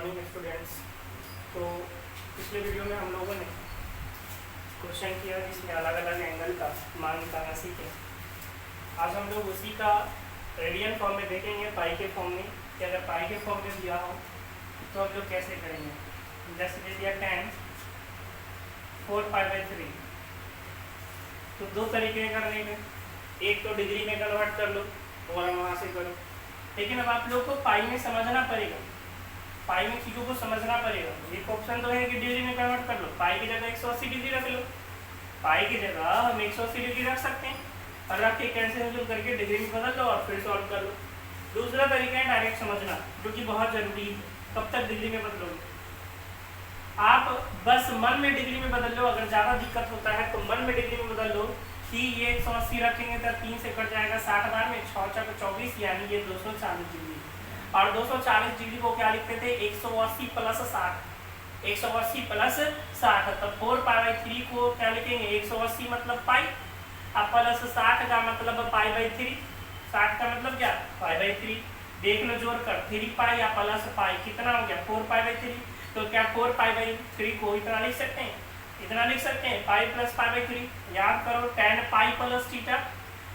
Morning students. तो पिछले video में हम लोगों ने क्वेश्चन किया जिसमें अलग अलग एंगल का मान निकालना सीखे। आज हम लोग उसी का रेडियन फॉर्म में देखेंगे, पाई के फॉर्म में कि अगर पाई के फॉर्म में दिया हो तो हम लोग कैसे करेंगे। जैसे दे दिया tan 4π/3, तो दो तरीके करने में, एक तो डिग्री में कन्वर्ट कर लो और हम वहाँ से करो, लेकिन अब आप लोग को पाई में समझना पड़ेगा, पाई में चीज़ों को समझना पड़ेगा। एक ऑप्शन तो है कि डिग्री में कन्वर्ट कर लो, पाई की जगह 180 डिग्री रख लो, पाई की जगह हम 180 डिग्री रख सकते हैं और रख के कैंसिल करके डिग्री में बदल लो और फिर सॉल्व कर लो। दूसरा तरीका है डायरेक्ट समझना, जो कि बहुत जरूरी है। कब तक डिग्री में बदलोगे आप? बस मन में डिग्री में बदल लो। अगर ज़्यादा दिक्कत होता है तो मन में डिग्री में बदल लो कि ये 180 रखेंगे तो 3 से कट जाएगा 60 बार में, 6 × 24 यानी ये 240 डिग्री। और 240 डिग्री को क्या लिखते थे? 180 + 60, 180 + 60। तो 4π/3 को क्या लिखेंगे? 180 मतलब पाई, अब प्लस 60 का मतलब π/3, 60 का मतलब क्या? π/3। देख लो जोड़ कर, 3 पाई या प्लस पाई कितना हो गया? 4π/3। तो क्या 4π/3 को इतना लिख सकते हैं? इतना लिख सकते हैं, पाई + π/3। याद करो tan पाई + थीटा,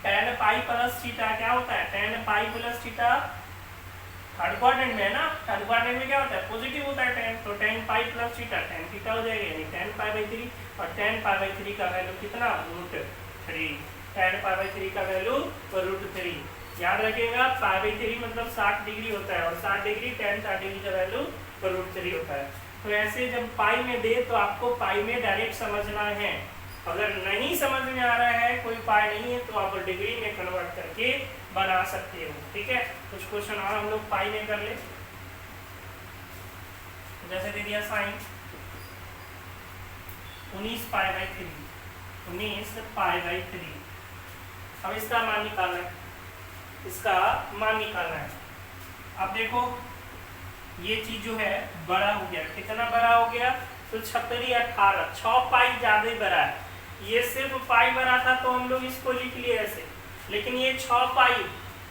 tan पाई + थीटा क्या होता है? tan पाई + थीटा थर्ड क्वाड्रेंट में है ना, थर्ड क्वाड्रेंट में क्या होता है? पॉजिटिव होता है tan। तो tan पाई + थीटा tan थीटा हो जाएगा, यानी tan π/3। और tan π/3 का वैल्यू कितना? √3। tan π/3 का वैल्यू √3। याद रखिएगा, π/3 मतलब 60 डिग्री होता है और 60 डिग्री tan 60 डिग्री का वैल्यू √3 होता है। तो ऐसे जब पाई में दे तो आपको पाई में डायरेक्ट समझना है। अगर नहीं समझ में आ रहा है, कोई पाई नहीं है, तो आप डिग्री में कन्वर्ट करके बना सकते हो। ठीक है, कुछ क्वेश्चन और हम लोग पाई में कर ले। जैसे दे दिया sin 19π/3, 19π/3। अब इसका मान निकालना है, इसका मान निकालना है। अब देखो ये चीज जो है बड़ा हो गया, कितना बड़ा हो गया? तो 36 18, 6 पाई ज्यादा बड़ा है। ये सिर्फ पाई बड़ा था तो हम लोग इसको लिख लिए ऐसे, लेकिन ये 6 पाई,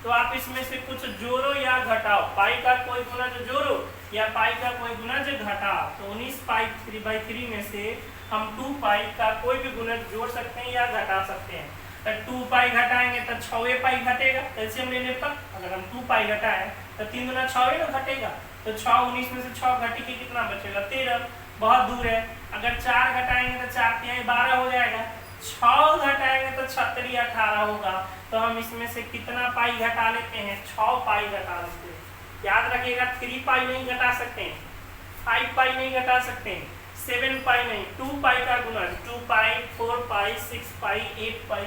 तो आप इसमें से कुछ जोड़ो या घटाओ, पाई का कोई गुणज जोड़ो या पाई का कोई गुणज घटाओ। तो 19π/3 में से हम 2 पाई का कोई भी गुणज जोड़ सकते हैं या घटा सकते हैं। तो 2 पाई घटाएंगे तो 6 पाई घटेगा एलसीएम लेने पर। अगर हम 2 पाई घटाएं तो 3 गुना 6 ना घटेगा, तो 6 19 में से 6 घटी के कितना बचेगा? 13। बहुत दूर है। अगर 4 घटाएंगे तो 4 × 12 हो जाएगा, 6 घटाएंगे तो 36 18 होगा। तो हम इसमें से कितना पाई घटा लेते हैं? 6 पाई घटा लेते हैं। याद रखिएगा, 3 पाई नहीं घटा सकते हैं, 5 पाई नहीं घटा सकते हैं, 7 पाई नहीं, 2 पाई का गुणज 2 पाई, 4 पाई, 6 पाई, 8 पाई,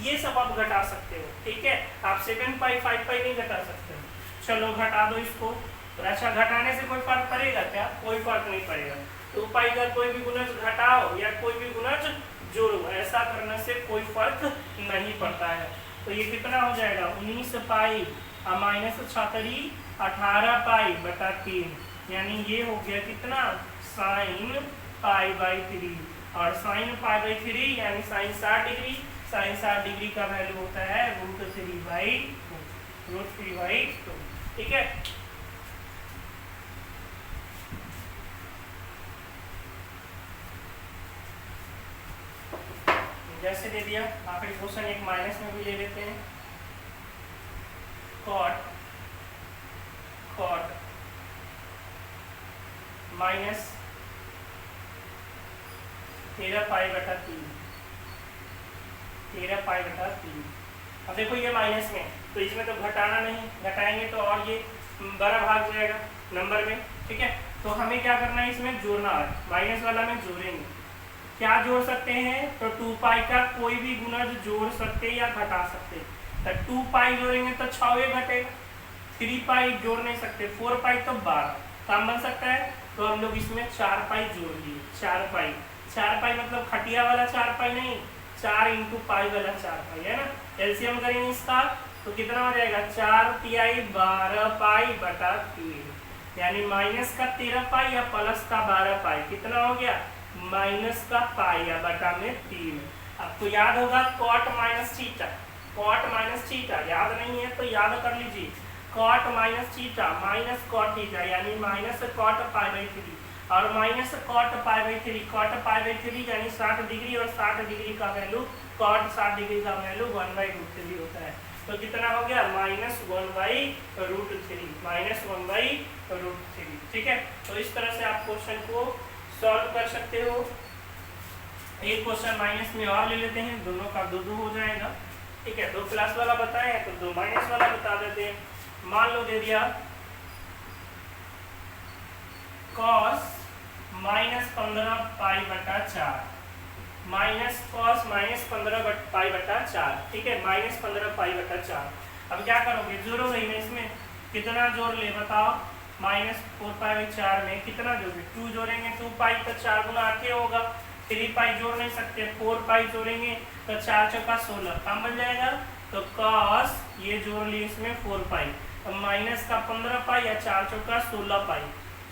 ये सब आप घटा सकते हो। ठीक है, आप 7 पाई 5 पाई नहीं घटा सकते हो। चलो घटा दो इसको। अच्छा, घटाने से कोई फर्क पड़ेगा क्या? कोई फर्क नहीं पड़ेगा। 2 पाई का कोई भी गुणज घटाओ या कोई भी गुणज जोड़ो, ऐसा करने से कोई फर्क नहीं पड़ता है। तो ये कितना हो जाएगा? 19 पाई -36 18 पाई/3, यानी ये हो गया कितना? sin π/3। और sin π/3 यानी sin 60 डिग्री, sin 60 डिग्री का वैल्यू होता है √3/2। ठीक है, जैसे दे दिया। आखिरी क्वेश्चन एक माइनस में भी ले लेते हैं। cot -13π/3, 13π/3। अब देखो ये माइनस में, तो इसमें तो घटाना नहीं, घटाएंगे तो और ये बड़ा भाग जाएगा नंबर में। ठीक है, तो हमें क्या करना है? इसमें जोड़ना है, माइनस वाला में जोड़ेंगे। क्या जोड़ सकते हैं? तो 2 पाई का कोई भी गुणज जोड़ सकते या घटा सकते। तो 2 पाई जोड़ेंगे तो 6 घटेगा, 3 पाई जोड़ नहीं सकते, 4 पाई तो 12 काम बन सकता है। तो हम लोग इसमें 4 पाई जोड़ दिए, 4 पाई। 4 पाई मतलब खटिया वाला 4 पाई नहीं, 4 × पाई वाला 4 पाई है ना। एलसीएम करेंगे इसका तो कितना हो जाएगा? 4 तिहाई 12 पाई/3, यानी माइनस का 13 पाई या प्लस का 12 पाई, कितना हो गया? माइनस का पाई या बटा में 3। आपको याद होगा cot - थीटा, cot - थीटा याद नहीं है तो याद कर लीजिए। Cot minus theta minus cot theta यानी माइनस कॉट पाई बाई 3 और minus cot pi by 3 cot pi by 3 यानी 60 डिग्री और 60 डिग्री का वैल्यू कॉट 60 डिग्री का वैल्यू 1/√3 होता है। तो कितना हो गया -1/√3 -1/√3। ठीक है, तो इस तरह से आप क्वेश्चन को सॉल्व कर सकते हो। एक क्वेश्चन माइनस में और ले लेते हैं, दोनों का 2 हो जाएगा। ठीक है, 2 प्लस वाला बताए हैं तो 2 माइनस वाला बता देते हैं। मान लो दे दिया cos -15 पाई बटा 4 माइनस cos -15 पाई बटा 4। ठीक है, -15 पाई बटा 4। अब क्या करोगे, जोड़ोगे में, इसमें कितना जोड़ ले बताओ, -4 पाई बाई 4 में कितना जोड़ेंगे, 2 जोड़ेंगे 2 पाई तो 4 गुना 8 होगा। 3 पाई जोड़ नहीं सकते, 4 पाई जोड़ेंगे तो 4 चौका 16 काम बन जाएगा। तो cos ये जोड़ लिए इसमें 4 पाई, तो माइनस का 15 पाई या 4 चौका 16 पाई,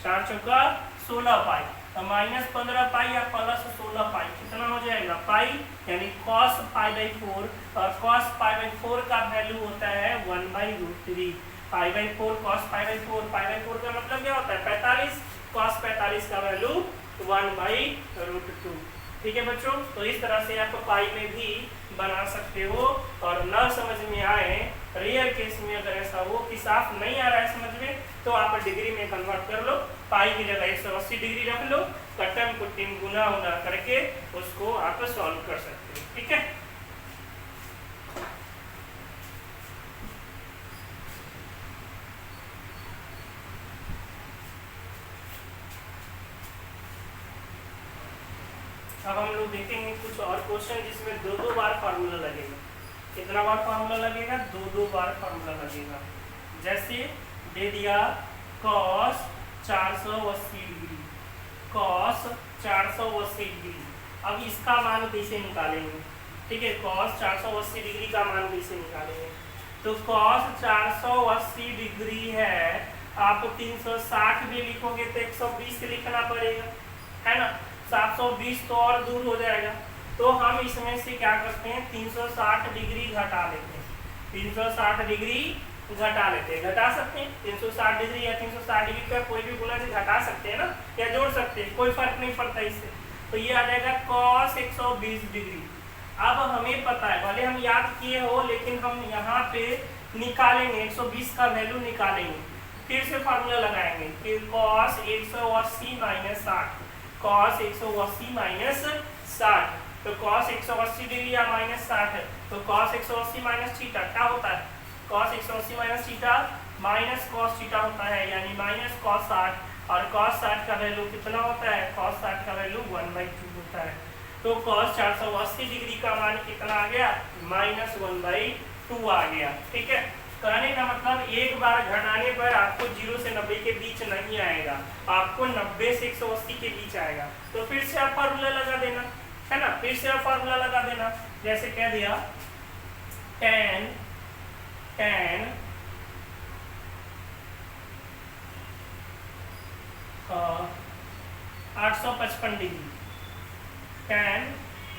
4 चौका 16 पाई, तो -15 पाई या प्लस 16 पाई कितना हो जाएगा पाई, यानी cos पाई बाई 4 और cos पाई बाई 4 का वैल्यू होता है 1/√3। Pi by 4 cos pi by 4, pi by 4 का मतलब क्या होता है 45, cos 45 का वैल्यू 1/√2। ठीक है बच्चों, तो इस तरह से आप पाई में भी बना सकते हो। और न समझ में आए रेयर केस में अगर ऐसा हो कि साफ नहीं आ रहा है समझ में, तो आप डिग्री में कन्वर्ट कर लो, पाई की जगह 180 डिग्री रख लो, कटम कुटिम गुना उना करके उसको आप सॉल्व कर सकते हो। ठीक है, अब हम लोग देखेंगे कुछ और क्वेश्चन जिसमें 2 बार फार्मूला लगेगा। कितना बार फार्मूला लगेगा, 2 बार फार्मूला लगेगा। जैसे दे दिया cos 480 डिग्री, cos 480 डिग्री। अब इसका मान कैसे निकालेंगे, ठीक है, cos 480 डिग्री का मान कैसे निकालेंगे, तो cos 480 डिग्री है, आप 360 भी लिखोगे तो 120 लिखना पड़ेगा, है ना, 720 तो और दूर हो जाएगा। तो हम इसमें से क्या करते हैं 360 डिग्री घटा लेते हैं, 360 डिग्री घटा लेते हैं, घटा सकते हैं 360 डिग्री या 360 डिग्री का कोई भी गुना से घटा सकते हैं ना, या जोड़ सकते हैं, कोई फर्क नहीं पड़ता इससे। तो ये आ जाएगा cos 120 डिग्री। अब हमें पता है, भले हम याद किए हो लेकिन हम यहाँ पे निकालेंगे 120 का वैल्यू निकालेंगे, फिर से फार्मूला लगाएंगे कि cos 180 माइनस 60, cos 180 माइनस 60, तो cos 180 डिग्री या माइनस 60, तो cos 180 माइनस थीटा क्या होता है, cos 180 minus theta minus cos theta होता है, यानी माइनस cos 60, और cos 60 का वैल्यू कितना होता है, cos 60 का वैल्यू 1/2 होता है। तो cos 480 डिग्री का मान कितना आ गया, -1/2 आ गया। ठीक है, कहने का मतलब एक बार घटाने पर आपको 0 से 90 के बीच नहीं आएगा, आपको 90 से 180 के बीच आएगा। तो फिर से आप फार्मूला लगा देना, है ना, फिर से आप फार्मूला लगा देना। जैसे कह दिया tan 855 डिग्री, tan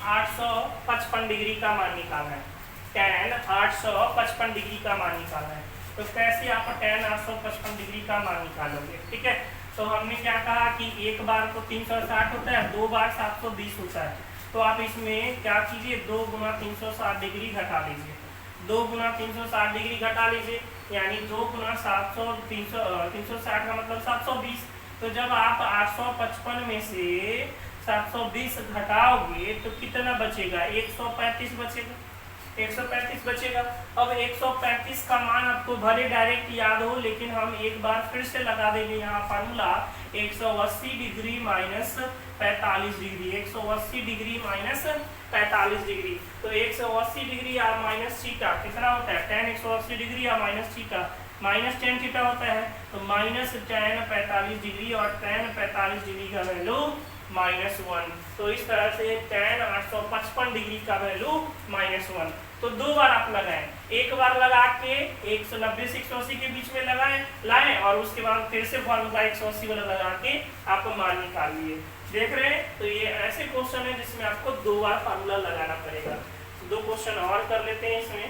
855 डिग्री का मान निकालना है, tan 855 डिग्री का मान निकालना है। तो कैसे आप tan 855 डिग्री का मान निकालोगे, ठीक है। तो हमने क्या कहा कि एक बार तो 360 होता है, 2 बार 720 होता है। तो आप इसमें क्या कीजिए, 2 गुना 360 डिग्री घटा लीजिए, 2 गुना 360 डिग्री घटा लीजिए, यानी 2 गुना 360 का मतलब 720। तो जब आप 855 में से 720 घटाओगे तो कितना बचेगा, 135 बचेगा, 135 बचेगा। अब 135 का मान आपको भले डायरेक्ट याद हो, लेकिन हम एक बार फिर से लगा देंगे यहाँ formula, 180 degree minus 45 degree, 180 degree minus 45 degree. तो 180 डिग्री या माइनस थीटा कितना होता है, tan 180 डिग्री या minus theta, minus tan theta होता है। तो माइनस tan 45 डिग्री और tan 45 डिग्री का वैल्यू -1। तो इस तरह से tan 855 डिग्री का वैल्यू -1। तो 2 बार आप लगाएं, एक बार लगा के 190 से 180 के बीच में लाएं और उसके बाद फिर से फॉर्मूला 180 वाला लगा के आप मान निकाल लिए। देख रहे हैं, तो ये ऐसे क्वेश्चन है जिसमें आपको 2 बार फार्मूला लगाना पड़ेगा। 2 क्वेश्चन और कर लेते हैं इसमें।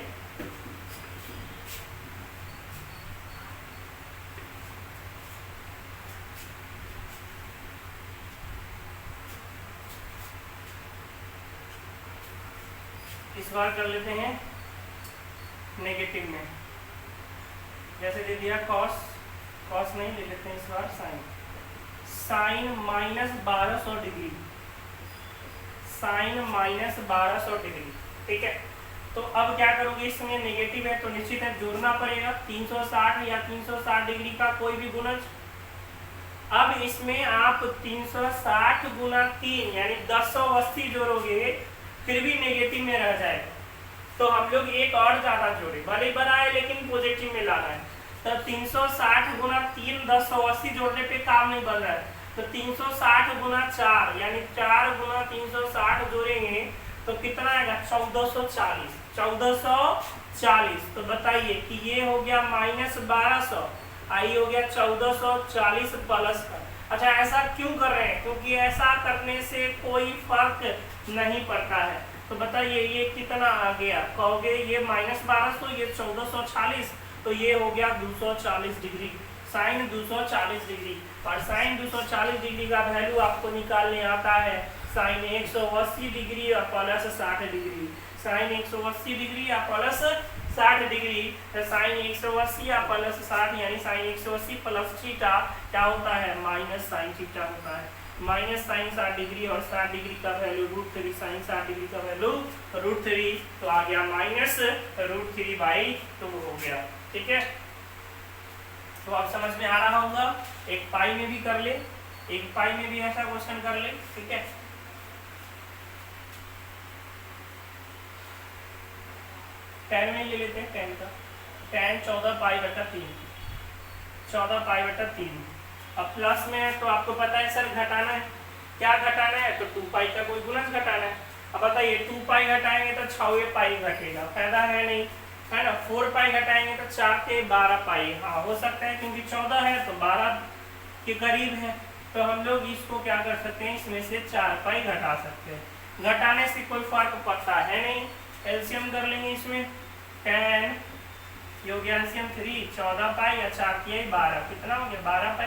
इस बार कर लेते हैं नेगेटिव में, जैसे दे दिया कॉस, कॉस नहीं ले लेते हैं इस बार sine, sine -1200 degree, sine -1200 degree. ठीक है, तो अब क्या करोगे, इसमें नेगेटिव है तो निश्चित है जोड़ना पड़ेगा 360 या 360 डिग्री का कोई भी गुणज। अब इसमें आप 360 गुना 3 यानी 1080 जोड़ोगे फिर भी नेगेटिव में रह जाएगा, तो हम लोग एक और ज्यादा जोड़े, भले बड़ा है लेकिन पॉजिटिव में लाना है। तो 360 गुना 3 1080 जोड़ने पे काम नहीं बन रहा है, तो 360 गुना 4 यानी 4 गुना 360 जोड़ेंगे तो कितना आएगा 1440, 1440। तो बताइए कि ये हो गया -1200, आई हो गया 1440 प्लस का। अच्छा, ऐसा क्यों कर रहे हैं, क्योंकि ऐसा करने से कोई फर्क नहीं पड़ता है। तो बताइए ये कितना आ गया, कहोगे ये -1200, ये 1440, तो ये हो गया 240 डिग्री, साइन 240 डिग्री। और साइन 240 डिग्री का वैल्यू आपको निकालने आता है साइन 180 डिग्री और प्लस 60 डिग्री, साइन 180 डिग्री या प्लस 60 डिग्री, साइन 180 या प्लस 60 यानी साइन 180 प्लस थीटा क्या होता है, माइनस साइन थीटा होता है, माइनस साइन 60 डिग्री और 60 डिग्री का वैल्यू √3, साइन 60 डिग्री का वैल्यू √3, तो आ गया -√3/2 हो गया। ठीक है, तो अब समझ में आ रहा होगा। एक पाई में भी कर ले, एक पाई में भी ऐसा क्वेश्चन कर ले। ठीक है, tan में ले लेते हैं, tan का tan 14π/3, 14π/3। अब प्लस में है तो आपको पता है सर घटाना है, क्या घटाना है, तो 2π का कोई गुणज घटाना है। अब बताइए 2π घटाएंगे तो 6π घटेगा, फायदा है नहीं, है ना। 4π घटाएंगे तो 4 के 12π, हाँ हो सकता है क्योंकि 14 है तो 12 के करीब है, तो हम लोग इसको क्या कर सकते हैं, इसमें से 4π घटा सकते हैं। घटाने से कोई फर्क पड़ता है नहीं, एलसीएम कर लेंगे इसमें, tan योग एलसीएम 3 14π या 4 के 12, कितना हो गया 12π।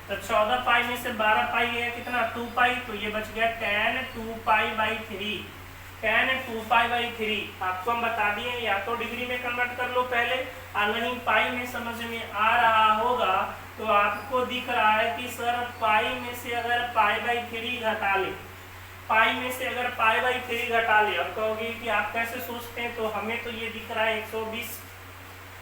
तो 14π में से 12π है कितना 2π, तो ये बच गया tan 2π/3, tan 2π/3। आपको हम बता दिए या तो डिग्री में कन्वर्ट कर लो पहले, और नहीं पाई में समझ में आ रहा होगा तो आपको दिख रहा है कि सर पाई में से अगर π/3 घटा ले, पाई में से अगर π/3 घटा ले, अब कहोगे कि आप कैसे सोचते हैं, तो हमें तो ये दिख रहा है 120,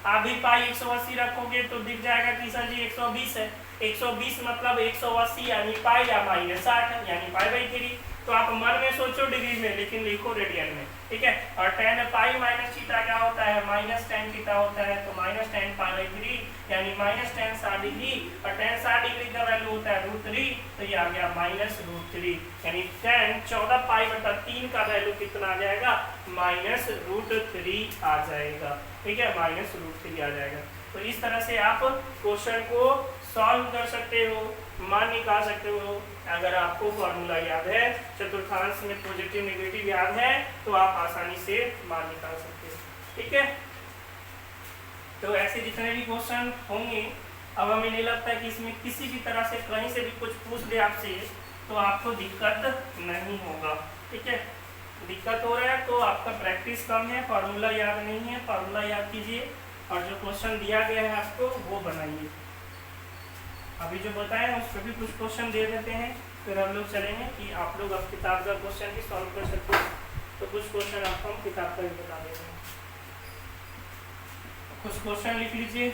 आप भी पाई 180 रखोगे तो दिख जाएगा कि सर जी 120 है, 120 मतलब 180 यानी पाई या -60 यानी π/3। तो आप मन में सोचो डिग्री में, लेकिन लिखो रेडियन में। ठीक है, और tan पाई माइनस थीटा क्या होता है, -tan थीटा होता है, तो -tan π/3 यानी -tan 60 डिग्री, और tan 60 डिग्री का वैल्यू होता है √3, तो ये आ गया -√3, यानी tan 14π/3 का वैल्यू कितना आ जाएगा, -√3 आ जाएगा। ठीक है, -√3 आ जाएगा। तो इस तरह से आप क्वेश्चन को सॉल्व कर सकते हो, मान निकाल सकते हो। अगर आपको फॉर्मूला याद है, चतुर्थांश में पॉजिटिव नेगेटिव याद है, तो आप आसानी से मान निकाल सकते हो। ठीक है, तो ऐसे जितने भी क्वेश्चन होंगे, अब हमें नहीं लगता है कि इसमें किसी भी तरह से कहीं से भी कुछ पूछ दे आपसे तो आपको दिक्कत नहीं होगा। ठीक है, दिक्कत हो रहा है तो आपका प्रैक्टिस कम है, फार्मूला याद नहीं है, फार्मूला याद कीजिए और जो क्वेश्चन दिया गया है आपको वो बनाइए। अभी जो बताए उस पर भी कुछ क्वेश्चन दे देते हैं, फिर हम लोग चलेंगे कि आप लोग अब किताब का क्वेश्चन भी सॉल्व कर सकते हो। तो कुछ क्वेश्चन आपको हम किताब का भी बता देते हैं। कुछ क्वेश्चन लिख लीजिए।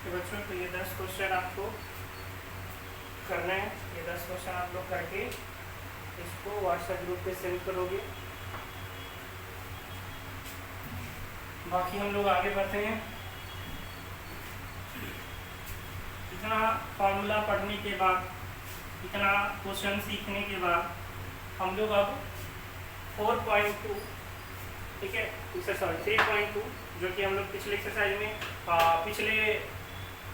तो बच्चों तो ये 10 क्वेश्चन आपको करना है। ये 10 क्वेश्चन आप लोग करके इसको व्हाट्सएप ग्रुप पे सेंड करोगे। बाकी हम लोग आगे बढ़ते हैं। इतना फॉर्मूला पढ़ने के बाद, इतना क्वेश्चन सीखने के बाद हम लोग अब 4.2, ठीक है, एक्सरसाइज 3.2 जो कि हम लोग पिछले एक्सरसाइज में पिछले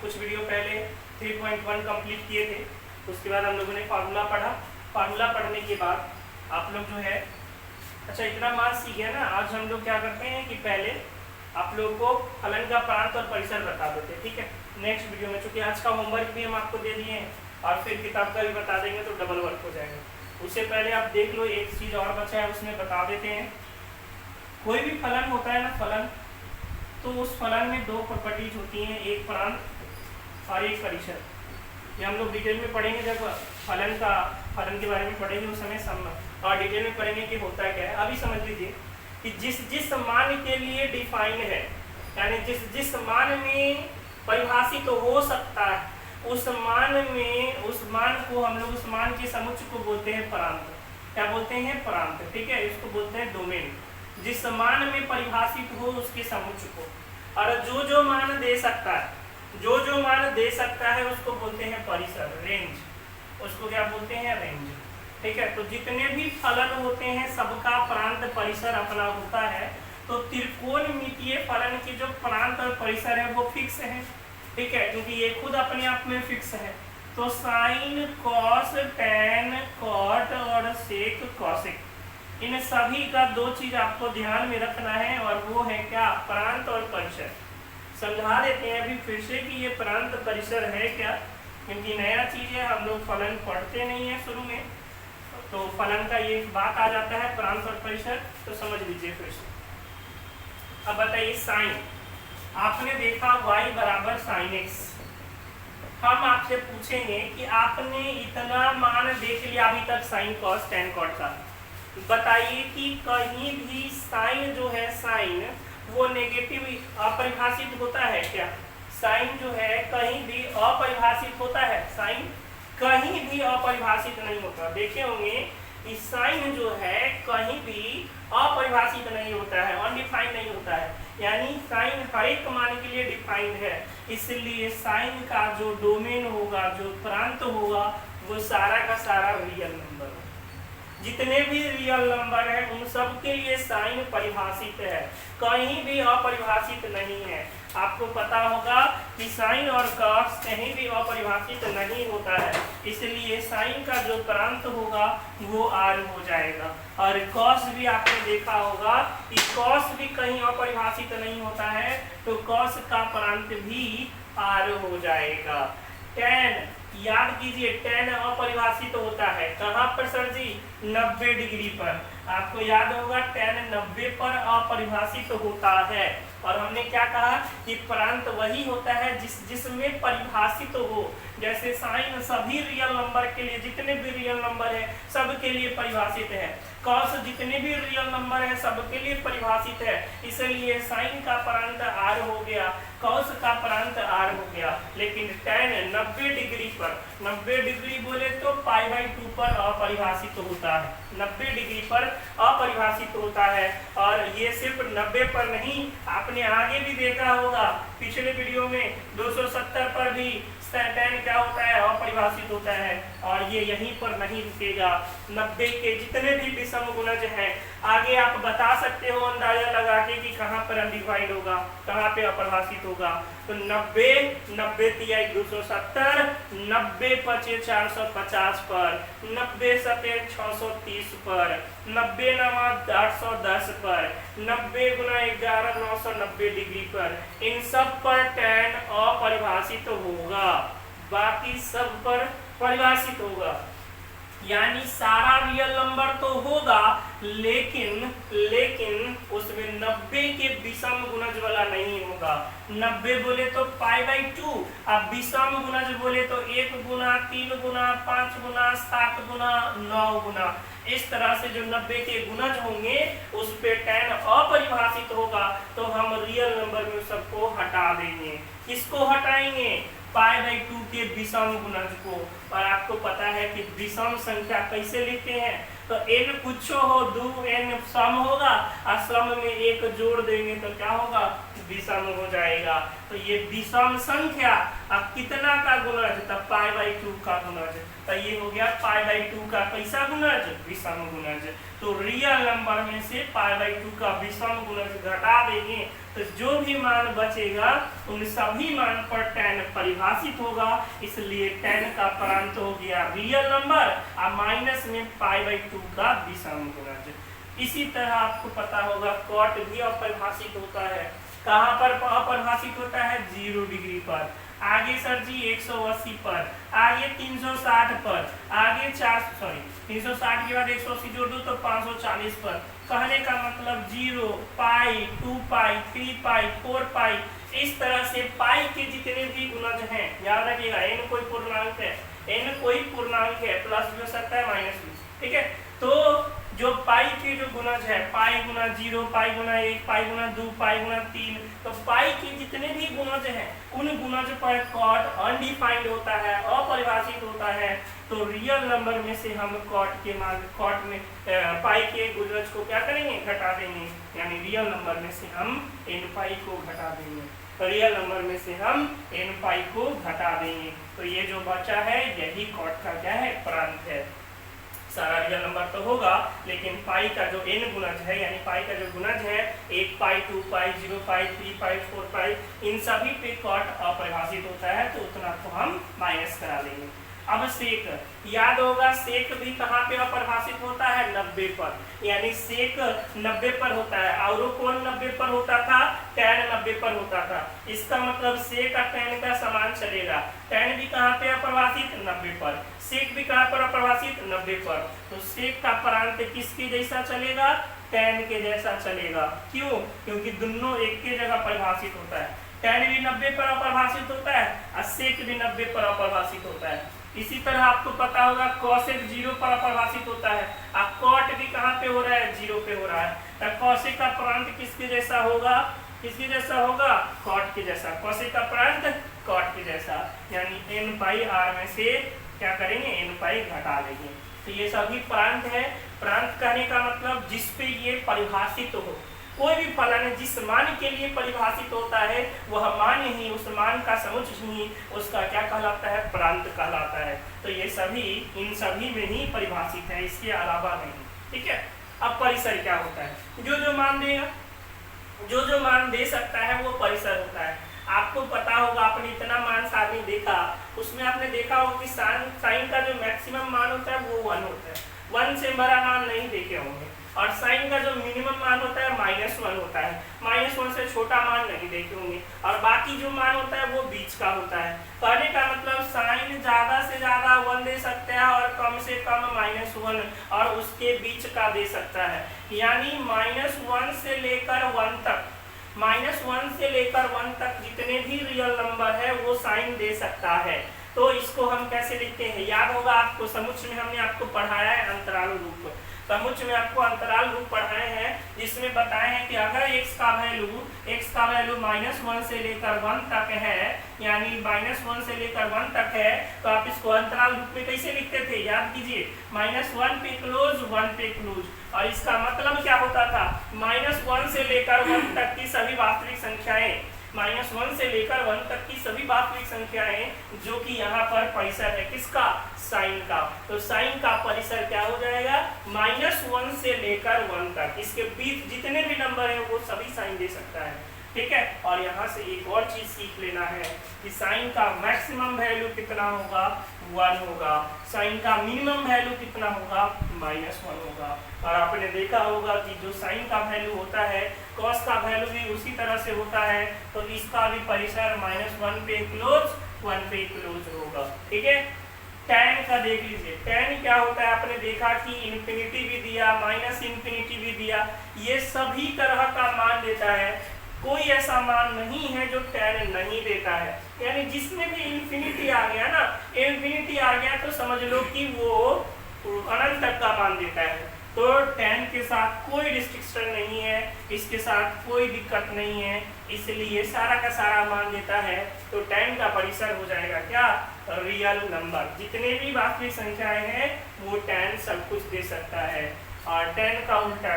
कुछ वीडियो पहले 3.1 कंप्लीट किए थे। उसके बाद हम लोगों ने फार्मूला पढ़ा। फार्मूला पढ़ने के बाद आप लोग जो है, अच्छा इतना मान सीख गया ना। आज हम लोग क्या करते हैं कि पहले आप लोगों को फलन का प्रांत और परिसर बता देते हैं, ठीक है। नेक्स्ट वीडियो में, चूंकि आज का होमवर्क भी हम आपको दे दिए हैं और फिर किताब का भी बता देंगे तो डबल वर्क हो जाएगा। उससे पहले आप देख लो, एक चीज़ और बचा है उसमें बता देते हैं। कोई भी फलन होता है ना, फलन, तो उस फलन में दो प्रॉपर्टीज होती हैं, एक प्रांत और एक परिसर। ये हम लोग डिटेल में पढ़ेंगे जब फलन के बारे में पढ़ेंगे उस समय सब और डिटेल में पढ़ेंगे कि होता क्या है। अभी समझ लीजिए कि जिस मान के लिए डिफाइन है, यानी जिस मान में परिभाषित तो हो सकता है, उस मान को हम लोग उस मान के समुच्चय को बोलते हैं प्रांत। क्या बोलते हैं? प्रांत, ठीक है। इसको बोलते हैं डोमेन। जिस मान में परिभाषित हो उसके समुच्चय को, और जो मान दे सकता है, जो मान दे सकता है उसको बोलते हैं परिसर, रेंज। उसको क्या बोलते हैं? रेंज, ठीक है। तो जितने भी फलन होते हैं सबका प्रांत परिसर अपना होता है। तो त्रिकोणमितीय फलन के जो प्रांत और परिसर है वो फिक्स है, ठीक है, क्योंकि ये खुद अपने आप में फिक्स है। तो साइन, कॉस, टैन, कॉट और सेक, कॉसेक, इन सभी का दो चीज आपको ध्यान में रखना है, और वो है क्या? प्रांत और परिसर। समझा देते हैं अभी फिर से कि ये प्रांत परिसर है क्या, क्योंकि नया चीज है, हम लोग फलन पढ़ते नहीं है शुरू में, तो फलन का ये बात आ जाता है प्रांत और परिसर, तो समझ लीजिए फिर से। अब बताइए साइन, आपने देखा y बराबर साइन x। हम आपसे पूछेंगे कि आपने इतना मान देख लिया अभी तक साइन कॉस टैन कॉट का, बताइए कि कहीं भी साइन जो है, साइन वो नेगेटिव अपरिभाषित होता है क्या? साइन जो है कहीं भी अपरिभाषित होता है? साइन कहीं भी अपरिभाषित नहीं होता। देखे होंगे कि साइन जो है कहीं भी अपरिभाषित नहीं होता है, अनडिफाइंड नहीं होता है, यानी साइन हर एक मान के लिए डिफाइंड है। इसलिए साइन का जो डोमेन होगा, जो प्रांत होगा, वो सारा का सारा रियल नंबर है। जितने भी रियल नंबर है उन सब के लिए साइन परिभाषित है, कहीं भी अपरिभाषित नहीं है। आपको पता होगा कि साइन और कॉस कहीं भी अपरिभाषित नहीं होता है, इसलिए साइन का जो प्रांत होगा वो आर हो जाएगा। और कॉस भी आपने देखा होगा कि कॉस भी कहीं अपरिभाषित नहीं होता है, तो कॉस का प्रांत भी आर हो जाएगा। टैन, याद कीजिए टैन अपरिभाषित होता है, कहाँ पर सर जी? 90 डिग्री पर। आपको याद होगा टैन 90 पर अपरिभाषित होता है। और हमने क्या कहा कि प्रांत वही होता है जिसमें परिभाषित हो। जैसे साइन सभी रियल नंबर के लिए, जितने भी रियल नंबर है सब के लिए परिभाषित है। कॉस जितने भी रियल नंबर है सबके लिए परिभाषित है, इसलिए साइन का प्रांत आर हो गया, कॉस का प्रांत आर हो गया। लेकिन टैन 90 डिग्री पर, 90 डिग्री बोले तो π/2 पर अपरिभाषित होता है, 90 डिग्री पर अपरिभाषित होता है। और ये सिर्फ 90 पर नहीं, आपने आगे भी देखा होगा पिछले वीडियो में 270 पर भी टैन क्या होता है? अपरिभाषित होता है। और ये यहीं पर नहीं रुकेगा, 90 के जितने भी विषम गुणज हैं आगे आप बता सकते हो अंदाजा लगा के कि कहाँ पर अनडिफाइंड होगा, कहाँ पे अपरिभाषित होगा। तो 90, 90 तिहाई 270, 90 पचे 450 पर, 90 सते 630 पर, 90 नवा 810 पर, 90 गुना 11 990 डिग्री पर। इन सब पर टैन अपरिभाषित होगा, बाकी सब पर परिभाषित होगा। यानी सारा रियल नंबर तो होगा, लेकिन उसमें 90 के विषम गुणज वाला नहीं होगा। 90 बोले तो π/2, अब विषम गुणज बोले तो 1 गुना, 3 गुना, 5 गुना, 7 गुना, 9 गुना। इस तरह से जो 90 के गुणज होंगे उस पे tan अपरिभाषित होगा, तो हम रियल नंबर में सबको हटा देंगे। किसको हटाएंगे? π/2 के विषम गुणज को। और आपको पता है कि विषम संख्या कैसे लिखते हैं, तो n कुछ हो 2n सम होगा और सम में एक जोड़ देंगे तो क्या होगा? विषम हो जाएगा। तो ये विषम संख्या अब कितना का गुणज? तब π/2 का गुणज। तो ये हो गया π/2 का कैसा गुणज? विषम गुणज। तो रियल नंबर में से π/2 का विषम गुणज घटा देंगे तो जो भी मान बचेगा उन सभी मान पर tan परिभाषित होगा, इसलिए tan का प्रांत हो गया रियल नंबर और माइनस में π/2 का विषम गुणज। इसी तरह आपको पता होगा कॉट भी अपरिभाषित होता है। कहाँ पर अपरिभाषित होता है? 0 डिग्री पर। आगे सर जी 180 पर, आगे 360 पर, आगे 360 के बाद 180 जोड़ दो तो 540 पर। कहने का मतलब 0, पाई, 2 पाई, 3 पाई, 4 पाई, इस तरह से पाई के जितने भी गुणज हैं, याद रखिएगा n कोई पूर्णांक है, n कोई पूर्णांक है, प्लस भी हो सकता है माइनस भी, ठीक है। तो जो पाई के जो गुणज है, पाई गुना 0, पाई गुना 1, पाई गुना 2, पाई गुना 3, तो पाई के जितने भी गुणज हैं उन गुणज पर कॉट अनडिफाइंड होता है, अपरिभाषित होता है। तो रियल नंबर में से हम कॉट में पाई के गुणज को क्या करेंगे? घटा देंगे, यानी रियल नंबर में से हम n पाई को घटा देंगे। तो रियल नंबर में से हम n पाई को घटा देंगे। तो ये जो बचा है यही कॉट का क्या है? प्रांत है। सारा रियल नंबर तो होगा लेकिन पाई का जो n गुणज है, यानी पाई का जो गुणज है 1 पाई, 2 पाई, 0 पाई, 3 पाई, 4 पाई, इन सभी पे कॉट अपरिभाषित होता है, तो उतना को हम माइनस करा लेंगे। अब सेक, याद होगा सेक भी कहाँ पे अपरिभाषित होता है? 90 पर, यानी सेक 90 पर होता है। और कौन 90 पर होता था? tan 90 पर होता था। इसका मतलब सेक और tan का समान चलेगा। tan भी कहाँ पे अपरिभाषित? 90 पर। सेक भी कहाँ पर अपरिभाषित? 90 पर। तो सेक का प्रांत किसके जैसा चलेगा? tan के जैसा चलेगा। क्यों? क्योंकि दोनों एक के जगह परिभाषित होता है। tan भी 90 पर अपरिभाषित होता है और सेक भी 90 पर अपरिभाषित होता है। इसी तरह आपको पता होगा कॉसेक 0 पर अपरिभाषित होता है और कॉट भी कहाँ पे हो रहा है? 0 पे हो रहा है। तो कॉसेक का प्रांत किसके जैसा होगा? किसके जैसा होगा? कॉट के जैसा। कॉसेक का प्रांत कॉट के जैसा, यानी n पाई r में से क्या करेंगे? n पाई घटा लेंगे। तो ये सभी प्रांत है। प्रांत कहने का मतलब जिस पे ये परिभाषित हो। कोई भी फलन जिस मान के लिए परिभाषित होता है वह मान ही, उस मान का समुच्चय ही उसका क्या कहलाता है? प्रांत कहलाता है। तो ये सभी इन सभी में ही परिभाषित है, इसके अलावा नहीं, ठीक है। अब परिसर क्या होता है? जो मान देगा, जो मान दे सकता है वो परिसर होता है। आपको पता होगा, आपने इतना मान सारणी देखा, उसमें आपने देखा होगा कि साइन का जो मैक्सिमम मान होता है वो 1 होता है। 1 से बड़ा मान नहीं देखे होंगे। और साइन का जो मिनिमम मान होता है -1 होता है। -1 से छोटा मान नहीं देखे होंगे। और बाकी जो मान होता है वो बीच का होता है। कहने का मतलब साइन ज्यादा से ज्यादा 1 दे सकता है और कम से कम -1 और उसके बीच का दे सकता है। यानी -1 से लेकर 1 तक, -1 से लेकर 1 तक जितने भी रियल नंबर है वो साइन दे सकता है। तो इसको हम कैसे लिखते हैं? याद होगा आपको, समुच्चय में हमने आपको पढ़ाया है अंतराल रूप। समुच्चय में आपको अंतराल रूप पढ़ाए हैं जिसमें बताए हैं कि अगर x का वैल्यू -1 से लेकर 1 तक है, यानी -1 से लेकर 1 तक है, तो आप इसको अंतराल रूप में कैसे लिखते थे? याद कीजिए, -1 पे क्लोज, 1 पे क्लोज। और इसका मतलब क्या होता था? -1 से लेकर 1 तक की सभी वास्तविक संख्याएं, -1 से लेकर 1 तक की सभी वास्तविक संख्याएं, जो कि यहाँ पर परिसर है किसका? साइन का। तो साइन का परिसर क्या हो जाएगा? -1 से लेकर 1 तक, इसके बीच जितने भी नंबर है वो सभी साइन दे सकता है, ठीक है। और यहाँ से एक और चीज सीख लेना है कि साइन का मैक्सिमम वैल्यू कितना होगा? 1 होगा। साइन का मिनिमम वैल्यू कितना होगा? -1 होगा। और आपने देखा होगा कि जो साइन का वैल्यू होता है कॉस का वैल्यू भी उसी तरह से होता है। तो इसका भी परिसर -1 पे क्लोज, 1 पे क्लोज होगा, ठीक है। tan का देख लीजिए, tan क्या होता है? आपने देखा कि इन्फिनिटी भी दिया, -इन्फिनिटी भी दिया, ये सभी तरह का मान देता है। कोई ऐसा मान नहीं है जो tan नहीं देता है। यानी जिसमें भी इन्फिनिटी आ गया ना, इन्फिनिटी आ गया तो समझ लो कि वो अनंत तक का मान देता है। तो tan के साथ कोई रिस्ट्रिक्शन नहीं है, इसके साथ कोई दिक्कत नहीं है, इसलिए सारा का सारा मान देता है। तो tan का परिसर हो जाएगा क्या, रियल नंबर। जितने भी वास्तविक संख्याएं हैं वो tan सब कुछ दे सकता है। और tan का उल्टा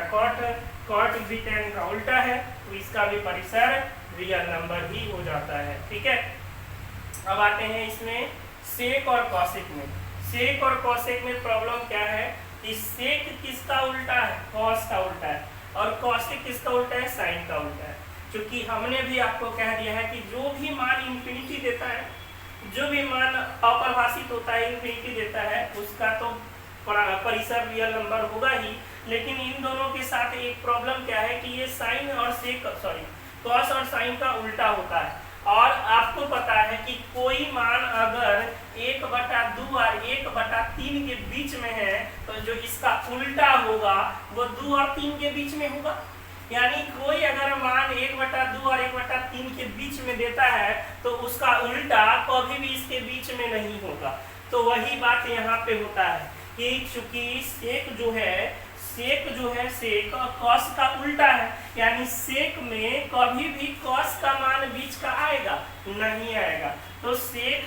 cot भी tan का उल्टा है, तो इसका भी परिसर रियल नंबर ही हो जाता है। ठीक है, अब आते हैं इसमें सेक और कॉसेक में। सेक और कॉसेक में प्रॉब्लम क्या है कि सेक किसका उल्टा है, कॉस का उल्टा है, और कॉसेक किसका उल्टा है, साइन का उल्टा है। क्योंकि हमने भी आपको कह दिया है कि जो भी मान इंफिनिटी देता है, जो भी मान अपरिभाषित होता है, इंफिनिटी देता है, उसका तो परिसर रियल नंबर होगा ही। लेकिन इन दोनों के साथ एक प्रॉब्लम क्या है कि ये साइन और कॉस और साइन का उल्टा होता है। और आपको पता है कि कोई मान अगर 1/2 और 1/3 के बीच में है, तो जो इसका उल्टा होगा वो 2 और 3 के बीच में होगा। यानी कोई अगर मान 1/2 और 1/3 के बीच में देता है तो उसका उल्टा कभी भी इसके बीच में नहीं होगा। तो वही बात यहाँ पे होता है कि चूंकि सेक जो है सेक कॉस का उल्टा है, यानी सेक में कभी भी कॉस का मान बीच का आएगा नहीं आएगा। तो सेक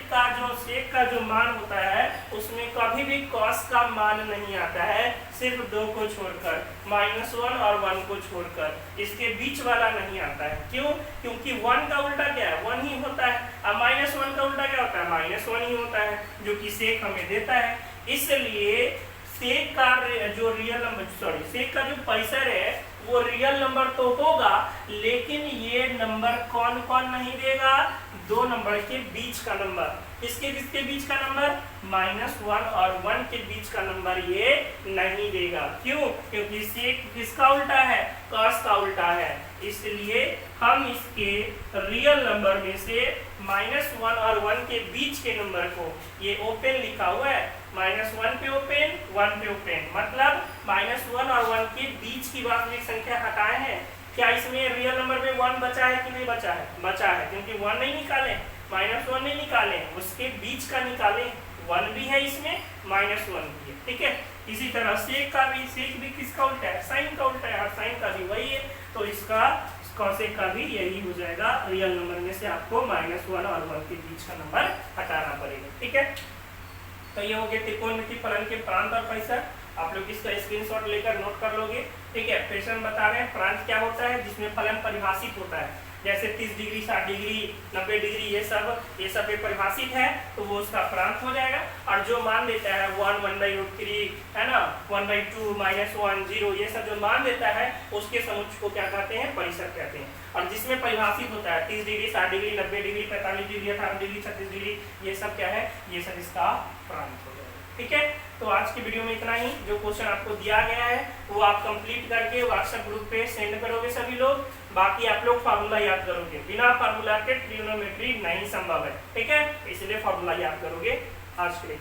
का जो मान होता है उसमें कभी भी कॉस का मान नहीं आता है, सिर्फ 2 को छोड़कर, -1 और 1 को छोड़कर, इसके बीच वाला नहीं आता है। क्यों? क्योंकि 1 का उल्टा क्या है, 1 ही होता है, और -1 का उल्टा क्या होता है, -1 ही होता है, जो कि सेक हमें देता है। इसलिए सेक का जो परिसर है वो रियल नंबर तो होगा, लेकिन ये नंबर कौन कौन नहीं देगा, 2 नंबर के बीच का नंबर। किसके बीच का नंबर, -1 और 1 के बीच का नंबर ये नहीं देगा। क्यों? क्योंकि सेक किसका उल्टा है, कॉस का उल्टा है। इसलिए हम इसके रियल नंबर में से -1 और 1 के बीच के नंबर को, ये ओपन लिखा हुआ है, -1 पे ओपन, 1 पे ओपन, मतलब -1 और 1 के बीच की वास्तविक संख्या हटाए हैं। क्या इसमें रियल नंबर में 1 बचा है कि नहीं बचा है, बचा है, क्योंकि 1 नहीं निकाले, -1 नहीं निकाले, उसके बीच का निकाले, 1 भी है इसमें, -1 भी है। ठीक है, इसी तरह सेक भी किसका उल्टा है, साइन का उल्टा है, और साइन का भी वही है, तो इसका कॉसेक का भी यही हो जाएगा। रियल नंबर में से आपको -1 और 1 के बीच का नंबर हटाना पड़ेगा। ठीक है, तो ये हो गया त्रिकोणमिति फलन के प्रांत और परिसर। आप लोग इसका स्क्रीनशॉट लेकर नोट कर लोगे। ठीक है, फिर से हम बता रहे हैं प्रांत क्या होता है, जिसमें फलन परिभाषित होता है, जैसे 30 डिग्री, 60 डिग्री, 90 डिग्री, ये सब परिभाषित है, तो वो उसका प्रांत हो जाएगा। और जो मान देता है 1, 1/√3 है ना, 1/2, -1, 0, ये सब जो मान देता है उसके समुच्चय को क्या कहते हैं, परिसर कहते हैं। और जिसमें परिभाषित होता है 30 degree, 60 degree, 90 degree, 45 degree, 18 degree, 36 degree, ये सब क्या है, ये सब इसका प्रांत हो जाएगा। ठीक है, तो आज की वीडियो में इतना ही। जो क्वेश्चन आपको दिया गया है वो आप कंप्लीट करके व्हाट्सएप ग्रुप पे सेंड करोगे सभी लोग। बाकी आप लोग फार्मूला याद करोगे, बिना फार्मूला के ट्रिग्नोमेट्री नहीं संभव है। ठीक है, इसलिए फार्मूला याद करोगे। आज के लिए